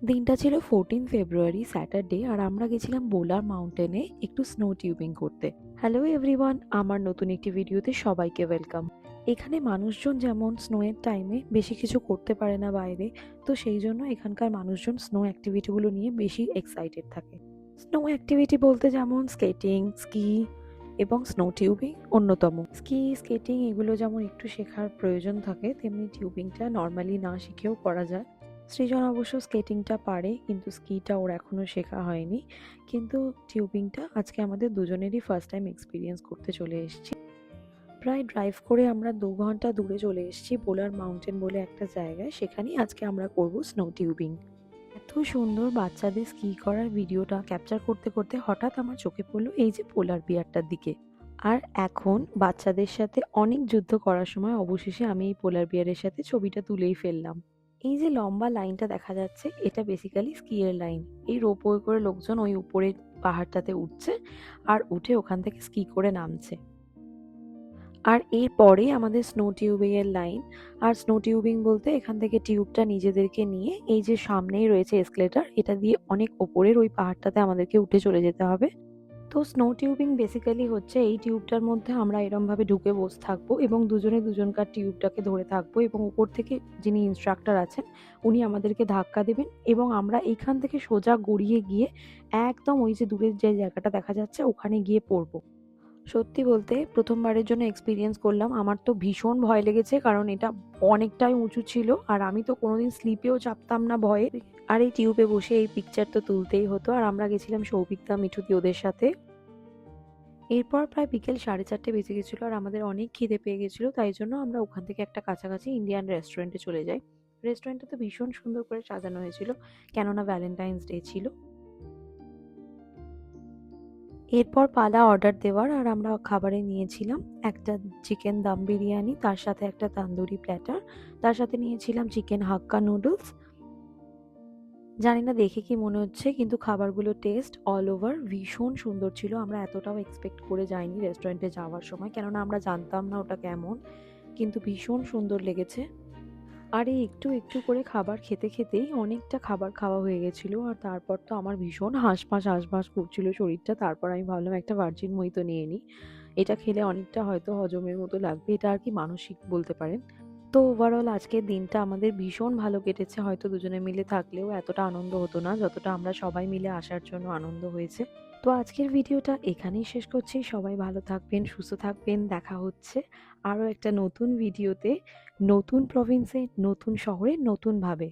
দিনটা ছিল 14 ফেব্রুয়ারি স্যাটারডে আর আমরা গেছিলাম বোলার মাউন্টেনে একটু স্নো টিউবিং করতে। হ্যালো এভরিওয়ান, আমার নতুন একটি ভিডিওতে সবাইকে ওয়েলকাম। এখানে মানুষজন যেমন স্নোয়ের টাইমে বেশি কিছু করতে পারে না বাইরে, তো সেই জন্য এখানকার মানুষজন স্নো অ্যাক্টিভিটিগুলো নিয়ে বেশি এক্সাইটেড থাকে। স্নো অ্যাক্টিভিটি বলতে যেমন স্কেটিং, স্কি এবং স্নো টিউবিং অন্যতম। স্কি, স্কেটিং এগুলো যেমন একটু শেখার প্রয়োজন থাকে, তেমনি টিউবিংটা নর্মালি না শিখেও করা যায়। সৃজন অবশ্য স্কেটিংটা পারে, কিন্তু স্কিটা ওর এখনও শেখা হয়নি। কিন্তু টিউবিংটা আজকে আমাদের দুজনেরই ফার্স্ট টাইম এক্সপিরিয়েন্স করতে চলে এসেছি। প্রায় ড্রাইভ করে আমরা 2 ঘন্টা দূরে চলে এসেছি বোলার মাউন্টেন বলে একটা জায়গায়। সেখানেই আজকে আমরা করব স্নো টিউবিং। এত সুন্দর বাচ্চাদের স্কি করার ভিডিওটা ক্যাপচার করতে করতে হঠাৎ আমার চোখে পড়লো এই যে পোলার বিয়ারটার দিকে। আর এখন বাচ্চাদের সাথে অনেক যুদ্ধ করার সময় অবশেষে আমি এই পোলার বিয়ারের সাথে ছবিটা তুলেই ফেললাম। এই যে লম্বা লাইনটা দেখা যাচ্ছে, এটা বেসিক্যালি স্কিয়ের লাইন। এই রোপওয়ে করে লোকজন ওই উপরের পাহাড়টাতে উঠছে আর উঠে ওখান থেকে স্কি করে নামছে। আর এরপরেই আমাদের স্নো টিউবিং এর লাইন। আর স্নো টিউবিং বলতে এখান থেকে টিউবটা নিজেদেরকে নিয়ে এই যে সামনেই রয়েছে এসকেলেটর, এটা দিয়ে অনেক ওপরের ওই পাহাড়টাতে আমাদেরকে উঠে চলে যেতে হবে। তো স্নো টিউবিং বেসিক্যালি হচ্ছে এই টিউবটার মধ্যে আমরা এরমভাবে ঢুকে বসে থাকবো এবং দুজনে দুজনকার টিউবটাকে ধরে থাকবো এবং উপর থেকে যিনি ইনস্ট্রাক্টর আছেন উনি আমাদেরকে ধাক্কা দেবেন এবং আমরা এইখান থেকে সোজা গড়িয়ে গিয়ে একদম ওই যে দূরের যে জায়গাটা দেখা যাচ্ছে ওখানে গিয়ে পড়বো। সত্যি বলতে প্রথমবারের জন্য এক্সপিরিয়েন্স করলাম, আমার তো ভীষণ ভয় লেগেছে, কারণ এটা অনেকটাই উঁচু ছিল আর আমি তো কোনোদিন স্লিপেও চাপতাম না ভয়ে। আর এই টিউবে বসে এই পিকচার তো তুলতেই হতো। আর আমরা গেছিলাম সৌভিকদা, মিঠুদি ওদের সাথে। এরপর প্রায় বিকেল 4:30 বেজে গেছিলো আর আমাদের অনেক খিদে পেয়ে গেছিলো, তাই জন্য আমরা ওখান থেকে একটা কাছাকাছি ইন্ডিয়ান রেস্টুরেন্টে চলে যাই। রেস্টুরেন্টটা তো ভীষণ সুন্দর করে সাজানো হয়েছিল, কেননা ভ্যালেন্টাইন্স ডে ছিল। এরপর পালা অর্ডার দেওয়ার, আর আমরা খাবারে নিয়েছিলাম একটা চিকেন দম বিরিয়ানি, তার সাথে একটা তান্দুরি প্ল্যাটার, তার সাথে নিয়েছিলাম চিকেন হাক্কা নুডলস। জানি না দেখে কি মনে হচ্ছে, কিন্তু খাবারগুলো টেস্ট অল ওভার ভীষণ সুন্দর ছিল। আমরা এতটাও এক্সপেক্ট করে যাইনি রেস্টুরেন্টে যাওয়ার সময়, কেননা আমরা জানতাম না ওটা কেমন, কিন্তু ভীষণ সুন্দর লেগেছে। আর এই একটু একটু করে খাবার খেতে খেতেই অনেকটা খাবার খাওয়া হয়ে গেছিল। আর তারপর তো আমার ভীষণ হাঁসফাঁস হাঁসফাঁস করছিল শরীরটা। তারপর আমি ভাবলাম একটা ভার্জিন মোহিতো নিয়ে নিই, এটা খেলে অনেকটা হয়তো হজমের মতো লাগবে। এটা আর কি মানসিক বলতে পারেন। তো ওভারঅল আজকের দিনটা আমাদের ভীষণ ভালো কেটেছে। হয়তো দুজনে মিলে থাকলেও এতটা আনন্দ হতো না যতটা আমরা সবাই মিলে আসার জন্য আনন্দ হয়েছে। তো আজকের ভিডিওটা এখানেই শেষ করছি। সবাই ভালো থাকবেন, সুস্থ থাকবেন। দেখা হচ্ছে আরও একটা নতুন ভিডিওতে, নতুন প্রভিন্সে, নতুন শহরে, নতুনভাবে।